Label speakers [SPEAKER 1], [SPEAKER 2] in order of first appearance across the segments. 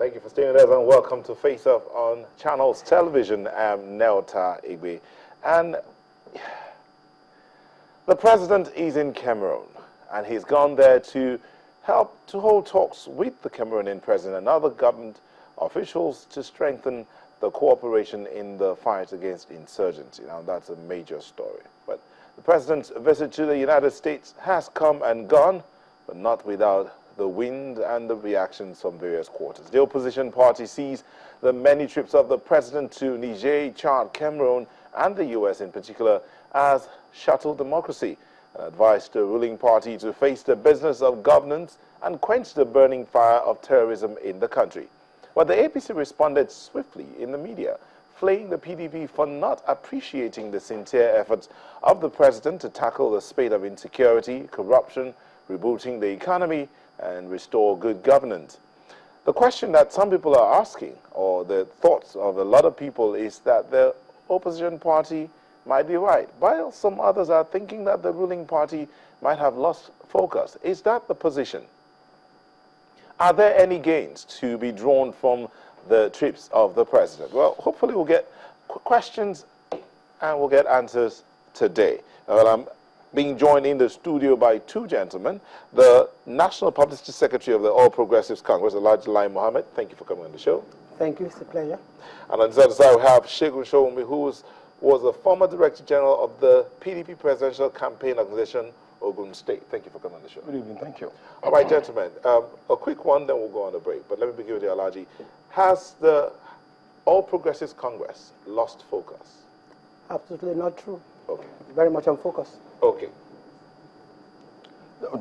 [SPEAKER 1] Thank you for staying with us and welcome to Face Off on Channels Television. I'm Nelta Igbe. And the president is in Cameroon and he's gone there to help to hold talks with the Cameroonian president and other government officials to strengthen the cooperation in the fight against insurgency. Now, that's a major story. But the president's visit to the United States has come and gone, but not without the wind and the reactions from various quarters. The opposition party sees the many trips of the president to Niger, Chad, Cameroon, and the U.S. in particular as shuttle democracy, and advised the ruling party to face the business of governance and quench the burning fire of terrorism in the country. But the APC responded swiftly in the media, flaying the PDP for not appreciating the sincere efforts of the president to tackle the spate of insecurity, corruption, rebooting the economy, and restore good governance. The question that some people are asking, or the thoughts of a lot of people, is that the opposition party might be right, while some others are thinking that the ruling party might have lost focus. Is that the position? Are there any gains to be drawn from the trips of the president? Well, hopefully we'll get questions and we'll get answers today. Well, I'm being joined in the studio by two gentlemen, the National Publicity Secretary of the All Progressives Congress, Alhaji Lai Mohammed. Thank you for coming on the show. Thank you, it's a pleasure. And on the other side, we have Segun Sowunmi, who was the former Director General of the PDP Presidential Campaign Organization, Ogun State. Thank you for coming on the show. Good evening, thank you. All right, gentlemen, a quick one, then we'll go on a break. But let me begin with you, Alhaji. Has the All Progressives Congress lost focus?
[SPEAKER 2] Absolutely not true.
[SPEAKER 1] Okay.
[SPEAKER 2] Very much on focus.
[SPEAKER 1] Okay.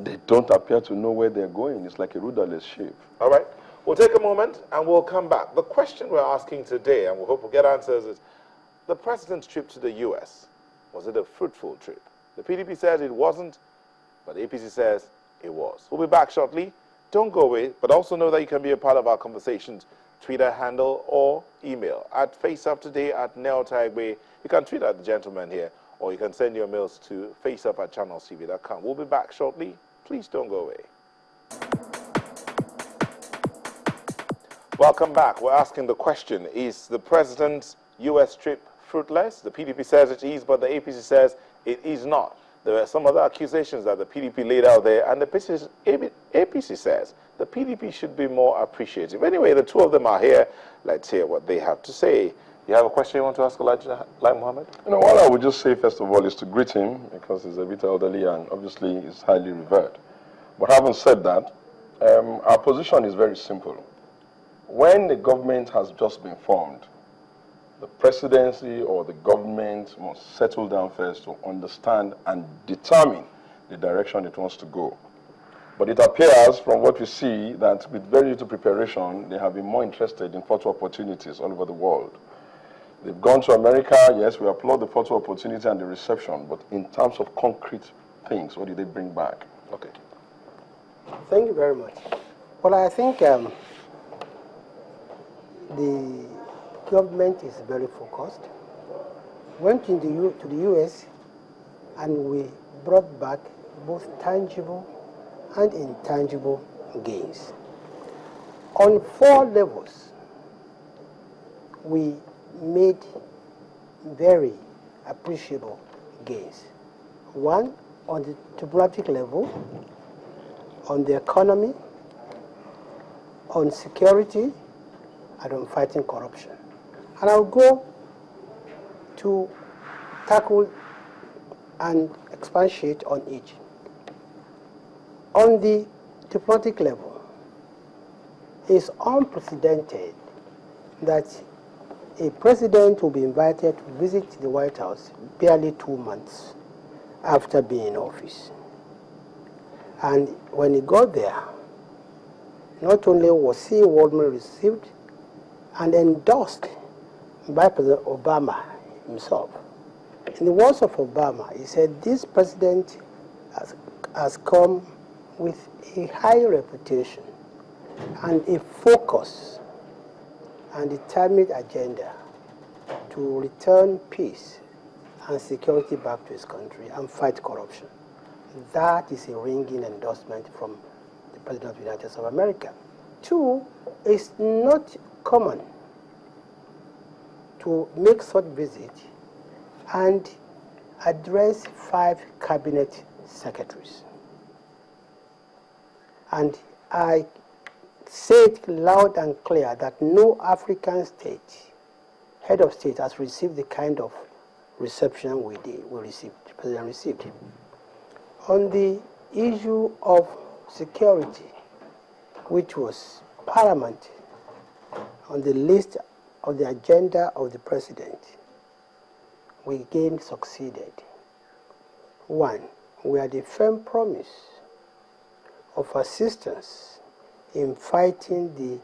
[SPEAKER 3] They don't appear to know where they're going. It's like a rudderless ship.
[SPEAKER 1] All right. We'll take a moment and we'll come back. The question we're asking today, and we hope we'll get answers, is the president's trip to the U.S., was it a fruitful trip? The PDP says it wasn't, but the APC says it was. We'll be back shortly. Don't go away, but also know that you can be a part of our conversations. Twitter handle or email at faceuptoday@neltaigbe. You can tweet at the gentleman here, or you can send your mails to faceup@channelstv.com. We'll be back shortly. Please don't go away. Welcome back. We're asking the question, is the president's U.S. trip fruitless? The PDP says it is, but the APC says it is not. There are some other accusations that the PDP laid out there, and the APC says the PDP should be more appreciative. Anyway, the two of them are here. Let's hear what they have to say. You have a question you want to ask Elijah Lai Mohammed?
[SPEAKER 3] What I would just say, first of all, is to greet him, because he's a bit elderly and obviously is highly revered. But having said that, our position is very simple. When the government has just been formed, the presidency or the government must settle down first to understand and determine the direction it wants to go. But it appears from what we see that with very little preparation, they have been more interested in photo opportunities all over the world. They've gone to America. Yes, we applaud the photo opportunity and the reception, but in terms of concrete things, what did they bring back?
[SPEAKER 1] Okay.
[SPEAKER 2] Thank you very much. Well, I think the government is very focused. Went to the U.S. and we brought back both tangible and intangible gains. On 4 levels, we made very appreciable gains. 1, on the diplomatic level, on the economy, on security, and on fighting corruption. And I'll go to tackle and expatiate on each. On the diplomatic level, it's unprecedented that a president will be invited to visit the White House barely 2 months after being in office. And when he got there, not only was he warmly received and endorsed by President Obama himself. In the words of Obama, he said, this president has come with a high reputation and a focus and determined agenda to return peace and security back to his country and fight corruption. That is a ringing endorsement from the President of the United States of America. Two, it's not common to make such visit and address 5 cabinet secretaries. And I say it loud and clear that no African state, head of state, has received the kind of reception the President received. On the issue of security, which was paramount on the list of the agenda of the President, we again succeeded. One, we had a firm promise of assistance in fighting the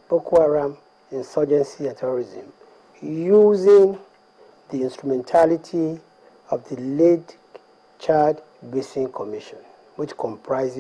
[SPEAKER 2] Boko Haram insurgency and terrorism using the instrumentality of the late Chad Basin Commission, which comprises